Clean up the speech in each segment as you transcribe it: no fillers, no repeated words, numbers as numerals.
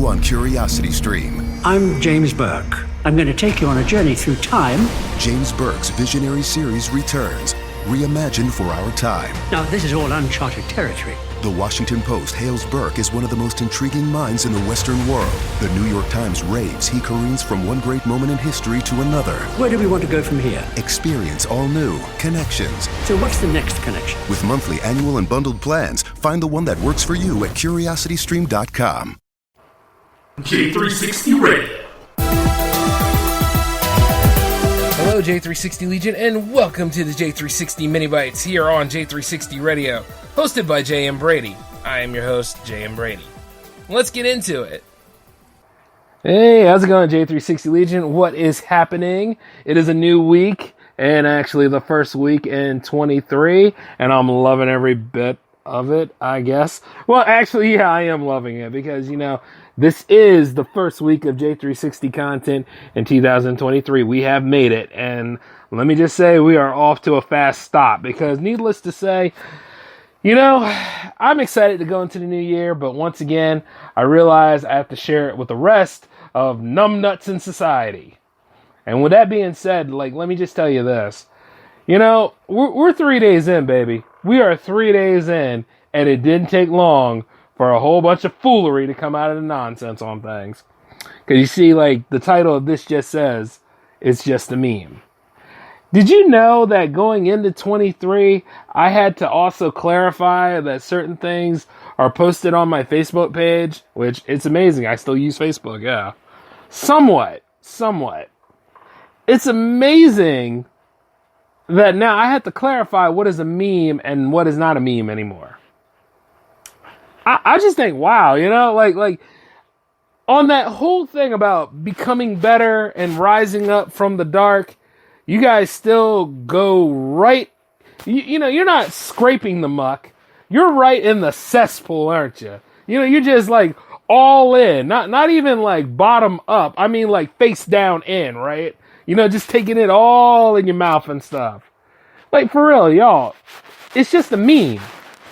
new on Curiosity Stream. I'm James Burke. I'm going to take you on a journey through time. James Burke's visionary series returns, reimagined for our time. Now, this is all uncharted territory. The Washington Post hails Burke as one of the most intriguing minds in the Western world. The New York Times raves he careens from one great moment in history to another. Where do we want to go from here? Experience all new Connections. So what's the next connection? With monthly, annual, and bundled plans, find the one that works for you at CuriosityStream.com. J360 Radio. Hello, J360 Legion, and welcome to the J360 Mini Bites here on J360 Radio, hosted by J.M. Brady. I am your host, J.M. Brady. Let's get into it. Hey, how's it going, J360 Legion? What is happening? It is a new week, and actually the first week in 23, and I'm loving every bit of it, I guess. Well, actually, yeah, I am loving it, because, you know, this is the first week of J360 content in 2023. We have made it, and let me just say we are off to a fast stop, because needless to say, you know, I'm excited to go into the new year, but once again, I realize I have to share it with the rest of numbnuts in society. And with that being said, let me just tell you this. You know, we're 3 days in, baby. We are 3 days in, and it didn't take long for a whole bunch of foolery to come out of the nonsense on things. Because you see, the title of this just says, it's just a meme. Did you know that going into 23, I had to also clarify that certain things are posted on my Facebook page, which it's amazing. I still use Facebook, yeah. Somewhat. It's amazing that now I have to clarify what is a meme and what is not a meme anymore. I just think, wow, you know, on that whole thing about becoming better and rising up from the dark, you guys still go right, you know, you're not scraping the muck. You're right in the cesspool, aren't you? You know, you're just all in, not even bottom up. I mean face down in, right? You know, just taking it all in your mouth and stuff. For real, y'all, it's just a meme.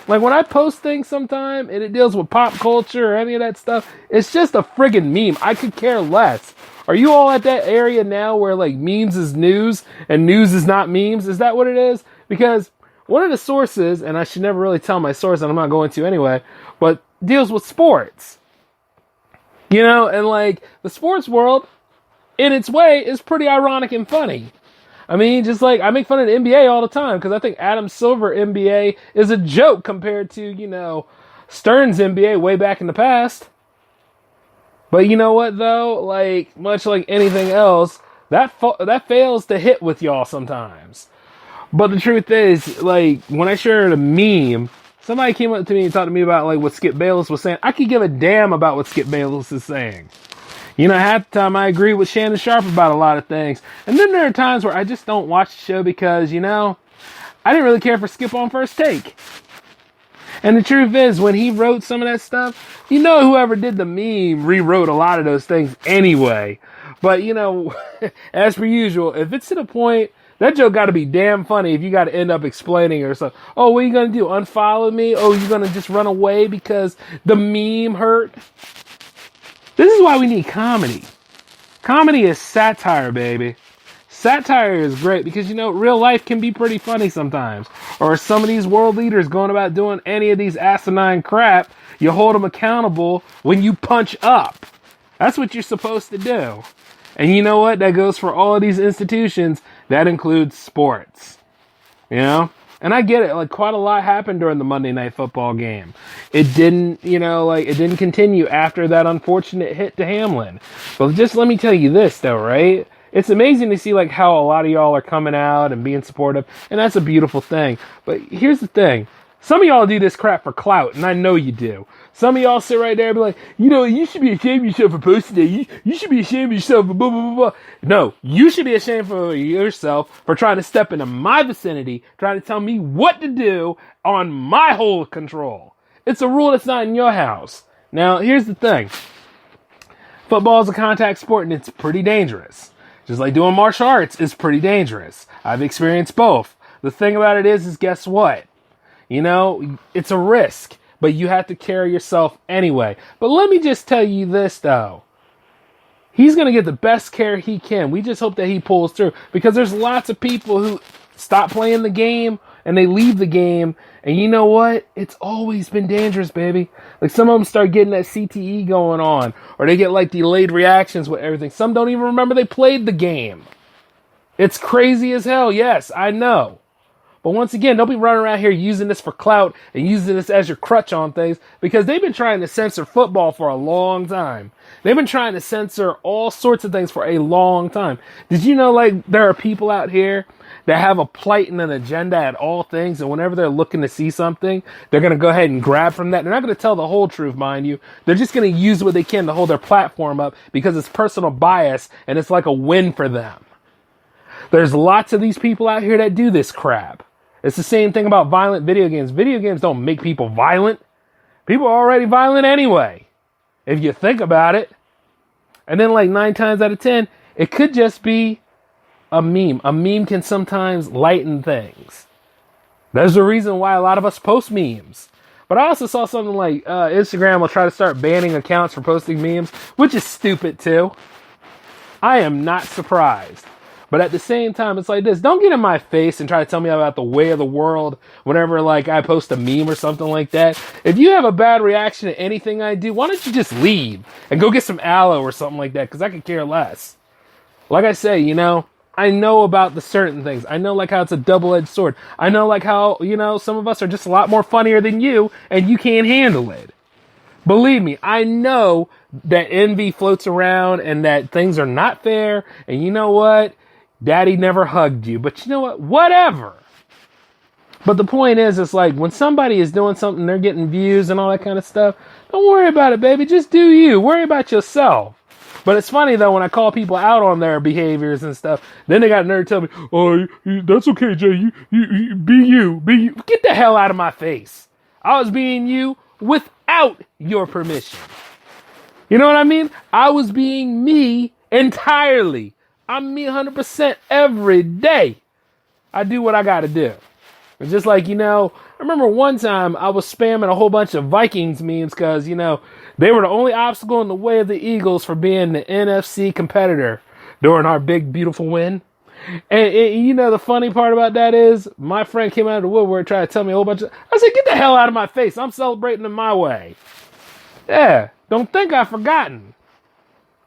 When I post things sometime and it deals with pop culture or any of that stuff, it's just a friggin' meme. I could care less. Are you all at that area now where memes is news and news is not memes? Is that what it is? Because one of the sources, and I should never really tell my source, and I'm not going to anyway, but deals with sports. You know, and the sports world, in its way, is pretty ironic and funny. I mean, just I make fun of the NBA all the time because I think Adam Silver NBA is a joke compared to, you know, Stern's NBA way back in the past. But you know what, though? Much like anything else, that fails to hit with y'all sometimes. But the truth is, when I shared a meme, somebody came up to me and talked to me about, what Skip Bayless was saying. I could give a damn about what Skip Bayless is saying. You know, half the time I agree with Shannon Sharp about a lot of things. And then there are times where I just don't watch the show because, you know, I didn't really care for Skip on First Take. And the truth is, when he wrote some of that stuff, you know, whoever did the meme rewrote a lot of those things anyway. But, you know, as per usual, if it's to the point, that joke got to be damn funny if you got to end up explaining or something. Oh, what are you going to do? Unfollow me? Oh, you're going to just run away because the meme hurt? This is why we need comedy. Comedy is satire, baby. Satire is great because, you know, real life can be pretty funny sometimes. Or some of these world leaders going about doing any of these asinine crap, you hold them accountable when you punch up. That's what you're supposed to do. And you know what? That goes for all of these institutions. That includes sports. You know? And I get it, quite a lot happened during the Monday Night Football game. It didn't, you know, it didn't continue after that unfortunate hit to Hamlin. But just let me tell you this, though, right? It's amazing to see, how a lot of y'all are coming out and being supportive, and that's a beautiful thing. But here's the thing. Some of y'all do this crap for clout, and I know you do. Some of y'all sit right there and be like, you know, you should be ashamed of yourself for posting that. You should be ashamed of yourself for blah, blah, blah, blah. No, you should be ashamed for yourself for trying to step into my vicinity, trying to tell me what to do on my whole control. It's a rule that's not in your house. Now, here's the thing. Football is a contact sport, and it's pretty dangerous. Just like doing martial arts is pretty dangerous. I've experienced both. The thing about it is guess what? You know, it's a risk. but you have to carry yourself anyway. But let me just tell you this, though. He's going to get the best care he can. We just hope that he pulls through, because there's lots of people who stop playing the game and they leave the game. And you know what? It's always been dangerous, baby. Like, some of them start getting that CTE going on, or they get like delayed reactions with everything. Some don't even remember they played the game. It's crazy as hell. Yes, I know. But once again, don't be running around here using this for clout and using this as your crutch on things, because they've been trying to censor football for a long time. They've been trying to censor all sorts of things for a long time. Did you know, like, there are people out here that have a plight and an agenda at all things, and whenever they're looking to see something, they're going to go ahead and grab from that. They're not going to tell the whole truth, mind you. They're just going to use what they can to hold their platform up, because it's personal bias and it's like a win for them. There's lots of these people out here that do this crap. It's the same thing about violent video games. Video games don't make people violent. People are already violent anyway, if you think about it. And then, like, 9 times out of 10, it could just be a meme. A meme can sometimes lighten things. There's a reason why a lot of us post memes. But I also saw something like Instagram will try to start banning accounts for posting memes, which is stupid too. I am not surprised. But at the same time, it's like this. Don't get in my face and try to tell me about the way of the world whenever, like, I post a meme or something like that. If you have a bad reaction to anything I do, why don't you just leave and go get some aloe or something like that? Because I could care less. Like I say, you know, I know about the certain things. I know, like, how it's a double-edged sword. I know, like, how, you know, some of us are just a lot more funnier than you, and you can't handle it. Believe me, I know that envy floats around and that things are not fair. And you know what? Daddy never hugged you, but you know what? Whatever. But the point is, it's like, when somebody is doing something, they're getting views and all that kind of stuff. Don't worry about it, baby. Just do you. Worry about yourself. But it's funny, though, when I call people out on their behaviors and stuff, then they got nerve to tell me, oh, that's okay, Jay. You be you. Be you. Get the hell out of my face. I was being you without your permission. You know what I mean? I was being me entirely. I'm me 100% every day. I do what I got to do. It's just like, you know, I remember one time I was spamming a whole bunch of Vikings memes because, you know, they were the only obstacle in the way of the Eagles for being the NFC competitor during our big, beautiful win. And you know, the funny part about that is my friend came out of the woodwork trying to tell me a whole bunch of... I said, get the hell out of my face. I'm celebrating in my way. Yeah, don't think I've forgotten.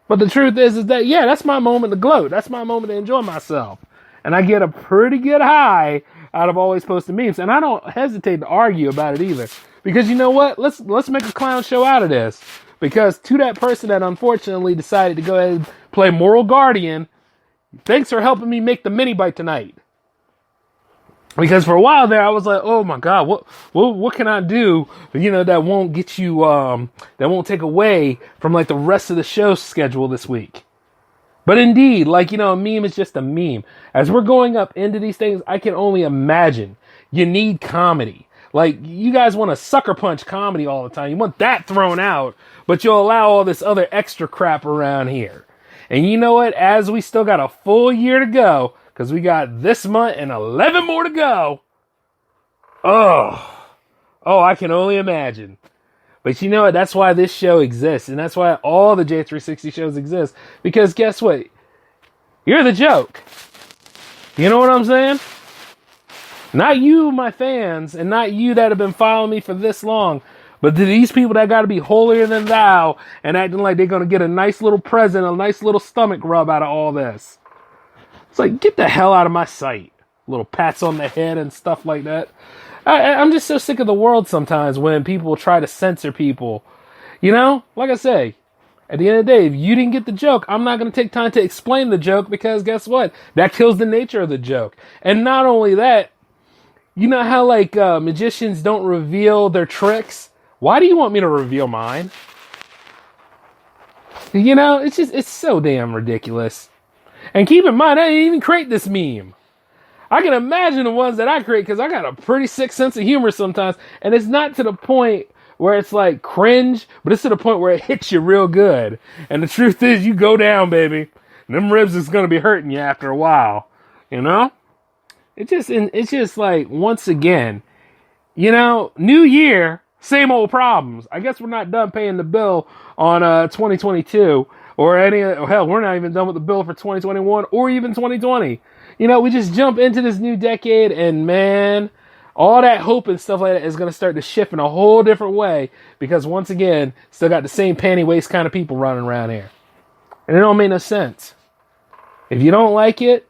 But the truth is that, yeah, that's my moment to gloat. That's my moment to enjoy myself. And I get a pretty good high out of always posting memes. And I don't hesitate to argue about it either. Because you know what? Let's make a clown show out of this. Because to that person that unfortunately decided to go ahead and play Moral Guardian, thanks for helping me make the mini bite tonight. Because for a while there, I was like, oh my God, what can I do, you know, that won't get you, that won't take away from like the rest of the show schedule this week. But indeed, like, you know, a meme is just a meme. As we're going up into these things, I can only imagine you need comedy. Like, you guys want to sucker punch comedy all the time. You want that thrown out, but you'll allow all this other extra crap around here. And you know what? As we still got a full year to go, because we got this month and 11 more to go. Oh, I can only imagine. But you know what? That's why this show exists. And that's why all the J360 shows exist. Because guess what? You're the joke. You know what I'm saying? Not you, my fans, and not you that have been following me for this long. But to these people that got to be holier than thou and acting like they're going to get a nice little present, a nice little stomach rub out of all this. It's like, get the hell out of my sight. Little pats on the head and stuff like that. I'm just so sick of the world sometimes when people try to censor people. You know, like I say, at the end of the day, if you didn't get the joke, I'm not going to take time to explain the joke because guess what? That kills the nature of the joke. And not only that, you know how like magicians don't reveal their tricks? Why do you want me to reveal mine? You know, it's so damn ridiculous. And keep in mind, I didn't even create this meme. I can imagine the ones that I create because I got a pretty sick sense of humor sometimes. And it's not to the point where it's like cringe, but it's to the point where it hits you real good. And the truth is, you go down, baby. Them ribs is going to be hurting you after a while. You know? It's just like, once again, you know, new year, Same old problems. I guess we're not done paying the bill on 2022 or hell, we're not even done with the bill for 2021 or even 2020. You know, we just jump into this new decade and man, all that hope and stuff like that is going to start to shift in a whole different way because once again, still got the same panty waist kind of people running around here. And it don't make no sense. If you don't like it,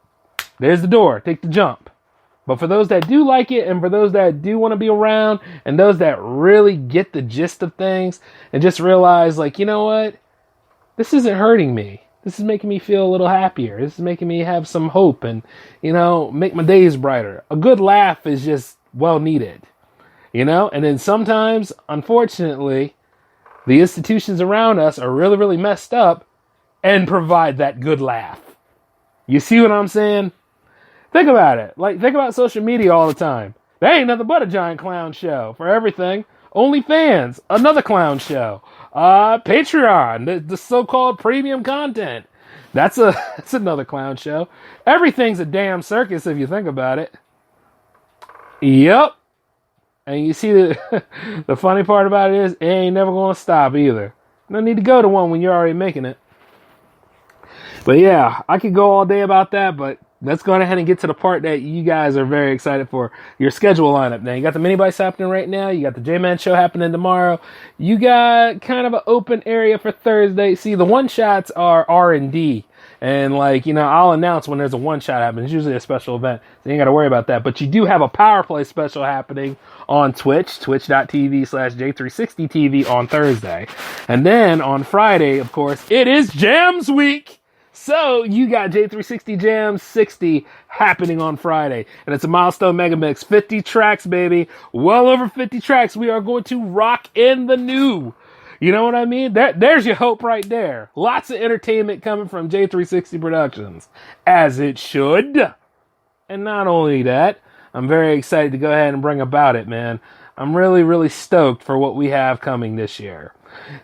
there's the door. Take the jump. But for those that do like it and for those that do want to be around and those that really get the gist of things and just realize like, you know what? This isn't hurting me. This is making me feel a little happier. This is making me have some hope and, you know, make my days brighter. A good laugh is just well needed, you know? And then sometimes, unfortunately, the institutions around us are really, really messed up and provide that good laugh. You see what I'm saying? Think about it. Like, think about social media all the time. They ain't nothing but a giant clown show for everything. OnlyFans, another clown show. Patreon, the so-called premium content. That's another clown show. Everything's a damn circus if you think about it. Yep. And you see the funny part about it is it ain't never going to stop either. No need to go to one when you're already making it. But yeah, I could go all day about that, but let's go ahead and get to the part that you guys are very excited for. Your schedule lineup. Now, you got the mini bites happening right now. You got the J-Man show happening tomorrow. You got kind of an open area for Thursday. See, the one-shots are R&D. And, like, you know, I'll announce when there's a one-shot happening. It's usually a special event, so you ain't got to worry about that. But you do have a Power Play special happening on Twitch, twitch.tv/J360TV on Thursday. And then on Friday, of course, it is Jams Week. So you got J360 Jam 60 happening on Friday. And it's a milestone mega mix. 50 tracks, baby. Well over 50 tracks. We are going to rock in the new. You know what I mean? There's your hope right there. Lots of entertainment coming from J360 Productions. As it should. And not only that, I'm very excited to go ahead and bring about it, man. I'm really, really stoked for what we have coming this year.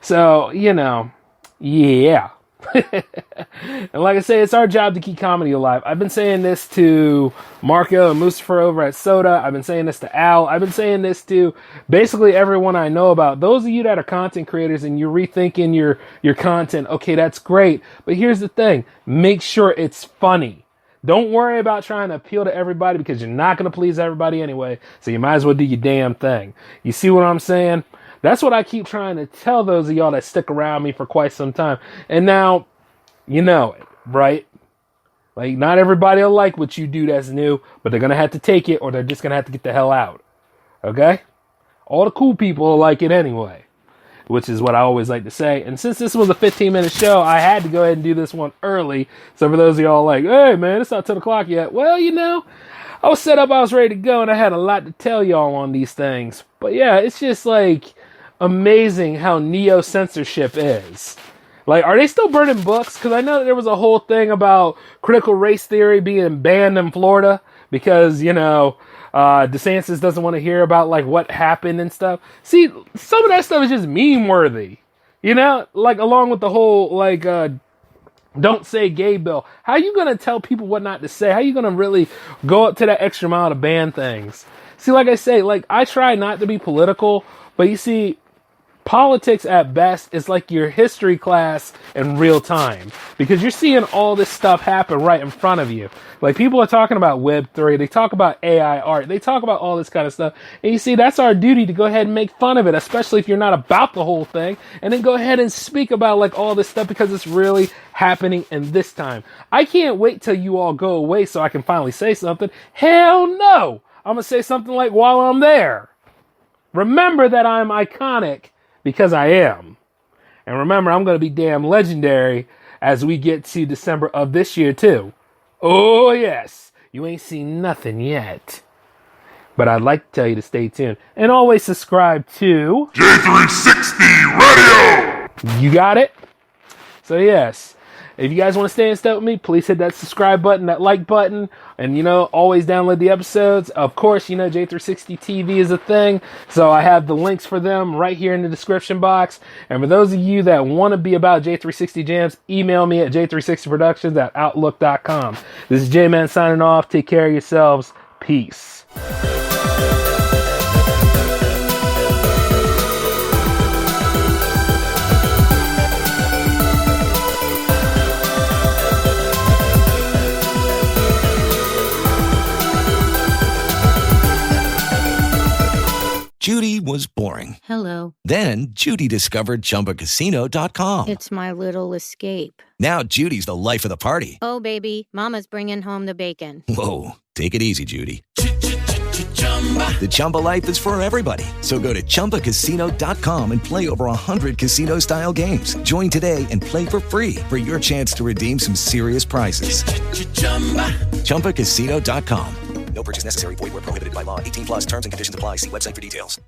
So, you know, yeah. And like I say, it's our job to keep comedy alive. I've been saying this to Marco and Mustafa over at Soda. I've been saying this to Al. I've been saying this to basically everyone I know about. Those of you that are content creators and you're rethinking your content, okay, that's great. But here's the thing. Make sure it's funny. Don't worry about trying to appeal to everybody because you're not going to please everybody anyway. So you might as well do your damn thing. You see what I'm saying? That's what I keep trying to tell those of y'all that stick around me for quite some time. And now, you know it, right? Like, not everybody will like what you do that's new, but they're going to have to take it or they're just going to have to get the hell out. Okay? All the cool people will like it anyway, which is what I always like to say. And since this was a 15-minute show, I had to go ahead and do this one early. So for those of y'all like, hey, man, it's not 10 o'clock yet. Well, you know, I was set up, I was ready to go, and I had a lot to tell y'all on these things. But yeah, it's just like amazing how neo-censorship is. Like, are they still burning books? Because I know that there was a whole thing about critical race theory being banned in Florida because, you know, DeSantis doesn't want to hear about, like, what happened and stuff. See, some of that stuff is just meme-worthy. You know? Like, along with the whole, like, don't say gay bill. How are you going to tell people what not to say? How are you going to really go up to that extra mile to ban things? See, like I say, like, I try not to be political, but you see, politics at best is like your history class in real time because you're seeing all this stuff happen right in front of you. Like, people are talking about Web3, they talk about AI art, they talk about all this kind of stuff. And you see, that's our duty to go ahead and make fun of it, especially if you're not about the whole thing, and then go ahead and speak about like all this stuff because it's really happening in this time. I can't wait till you all go away so I can finally say something. Hell no! I'm gonna say something like while I'm there. Remember that I'm iconic. Because I am. And remember, I'm going to be damn legendary as we get to December of this year, too. Oh, yes. You ain't seen nothing yet. But I'd like to tell you to stay tuned. And always subscribe to J360 Radio! You got it? So, yes. If you guys want to stay in step with me, please hit that subscribe button, that like button, and, you know, always download the episodes. Of course, you know, J360 TV is a thing, so I have the links for them right here in the description box. And for those of you that want to be about J360 Jams, email me at j360productions@outlook.com. This is J-Man signing off. Take care of yourselves. Peace. Judy was boring. Hello. Then Judy discovered ChumbaCasino.com. It's my little escape. Now Judy's the life of the party. Oh, baby, mama's bringing home the bacon. Whoa, take it easy, Judy. The Chumba life is for everybody. So go to ChumbaCasino.com and play over 100 casino-style games. Join today and play for free for your chance to redeem some serious prizes. ChumbaCasino.com. No purchase necessary. Void where prohibited by law. 18 plus terms and conditions apply. See website for details.